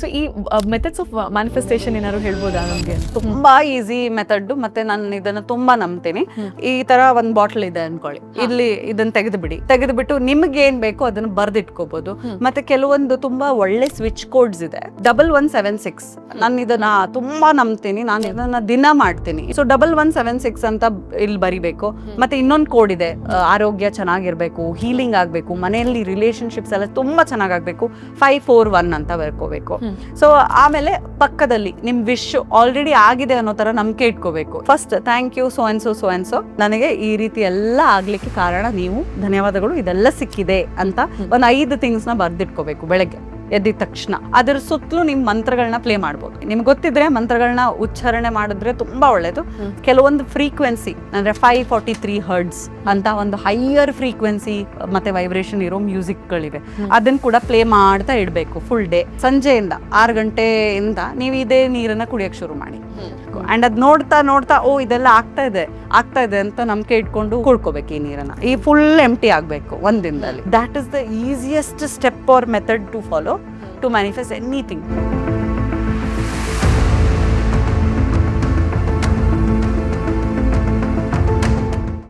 So ಈ methods of manifestation ಏನಾದ್ರು ಹೇಳ್ಬೋದಾ ನಮಗೆ? ತುಂಬಾ ಈಸಿ ಮೆಥಡ್. ಮತ್ತೆ ನಾನು ಇದನ್ನ ತುಂಬಾ ನಂಬ್ತೀನಿ. ಈ ತರ ಒಂದ್ ಬಾಟಲ್ ಇದೆ ಅನ್ಕೊಳ್ಳಿ, ಇಲ್ಲಿ ಇದನ್ನ ತೆಗೆದ್ಬಿಟ್ಟು ನಿಮ್ಗೆ ಏನ್ ಬೇಕೋ ಅದನ್ನ ಬರ್ದಿಟ್ಕೋಬಹುದು. ಮತ್ತೆ ಕೆಲವೊಂದು ತುಂಬಾ ಒಳ್ಳೆ ಸ್ವಿಚ್ ಕೋಡ್ಸ್ ಇದೆ. 1176 ನಾನು ಇದನ್ನ ತುಂಬಾ ನಂಬ್ತೀನಿ, ನಾನು ಇದನ್ನ ದಿನ ಮಾಡ್ತೀನಿ. ಸೊ 1176 ಅಂತ ಇಲ್ಲಿ ಬರಿಬೇಕು. ಮತ್ತೆ ಇನ್ನೊಂದು ಕೋಡ್ ಇದೆ, ಆರೋಗ್ಯ ಚೆನ್ನಾಗಿರ್ಬೇಕು, ಹೀಲಿಂಗ್ ಆಗ್ಬೇಕು, ಮನೆಯಲ್ಲಿ ರಿಲೇಶನ್ಶಿಪ್ಸ್ ಎಲ್ಲ ತುಂಬಾ ಚೆನ್ನಾಗಾಗ್ಬೇಕು, 541 ಅಂತ ಬರ್ಕೋಬೇಕು. ಸೊ ಆಮೇಲೆ ಪಕ್ಕದಲ್ಲಿ ನಿಮ್ ವಿಶ್ ಆಲ್ರೆಡಿ ಆಗಿದೆ ಅನ್ನೋ ತರ ನಂಬಿಕೆ ಇಟ್ಕೋಬೇಕು. First thank you so and so ನನಗೆ ಈ ರೀತಿ ಎಲ್ಲ ಆಗ್ಲಿಕ್ಕೆ ಕಾರಣ ನೀವು, ಧನ್ಯವಾದಗಳು, ಇದೆಲ್ಲ ಸಿಕ್ಕಿದೆ ಅಂತ ಒಂದು 5 ಥಿಂಗ್ಸ್ ನ ಬರ್ದಿಟ್ಕೋಬೇಕು ಬೆಳಗ್ಗೆ ಎದ್ದಿದ ತಕ್ಷಣ. ಅದರ ಸುತ್ತಲೂ ನಿಮ್ ಮಂತ್ರಗಳನ್ನ ಪ್ಲೇ ಮಾಡ್ಬೋದು. ನಿಮ್ಗೆ ಗೊತ್ತಿದ್ರೆ ಮಂತ್ರಗಳನ್ನ ಉಚ್ಚಾರಣೆ ಮಾಡಿದ್ರೆ ತುಂಬಾ ಒಳ್ಳೇದು. ಕೆಲವೊಂದು ಫ್ರೀಕ್ವೆನ್ಸಿ ಅಂದ್ರೆ 543 ಹರ್ಡ್ಸ್ ಅಂತ ಒಂದು ಹೈಯರ್ ಫ್ರೀಕ್ವೆನ್ಸಿ ಮತ್ತೆ ವೈಬ್ರೇಷನ್ ಇರೋ ಮ್ಯೂಸಿಕ್ಗಳಿವೆ, ಅದನ್ನ ಕೂಡ ಪ್ಲೇ ಮಾಡ್ತಾ ಇಡಬೇಕು ಫುಲ್ ಡೇ. ಸಂಜೆಯಿಂದ 6 ಗಂಟೆಯಿಂದ ನೀವು ಇದೇ ನೀರನ್ನ ಕುಡಿಯಕ್ಕೆ ಶುರು ಮಾಡಿ. ಅಂಡ್ ಅದ್ ನೋಡ್ತಾ ಓ ಇದೆಲ್ಲ ಆಗ್ತಾ ಇದೆ ಅಂತ ನಂಬಿಕೆ ಇಟ್ಕೊಂಡು ಕುಡ್ಕೋಬೇಕು ಈ ನೀರನ್ನ. ಈ ಫುಲ್ ಎಂಟಿ ಆಗ್ಬೇಕು ಒಂದ್ ದಿನದಲ್ಲಿ. That is the easiest step or method to follow to manifest anything.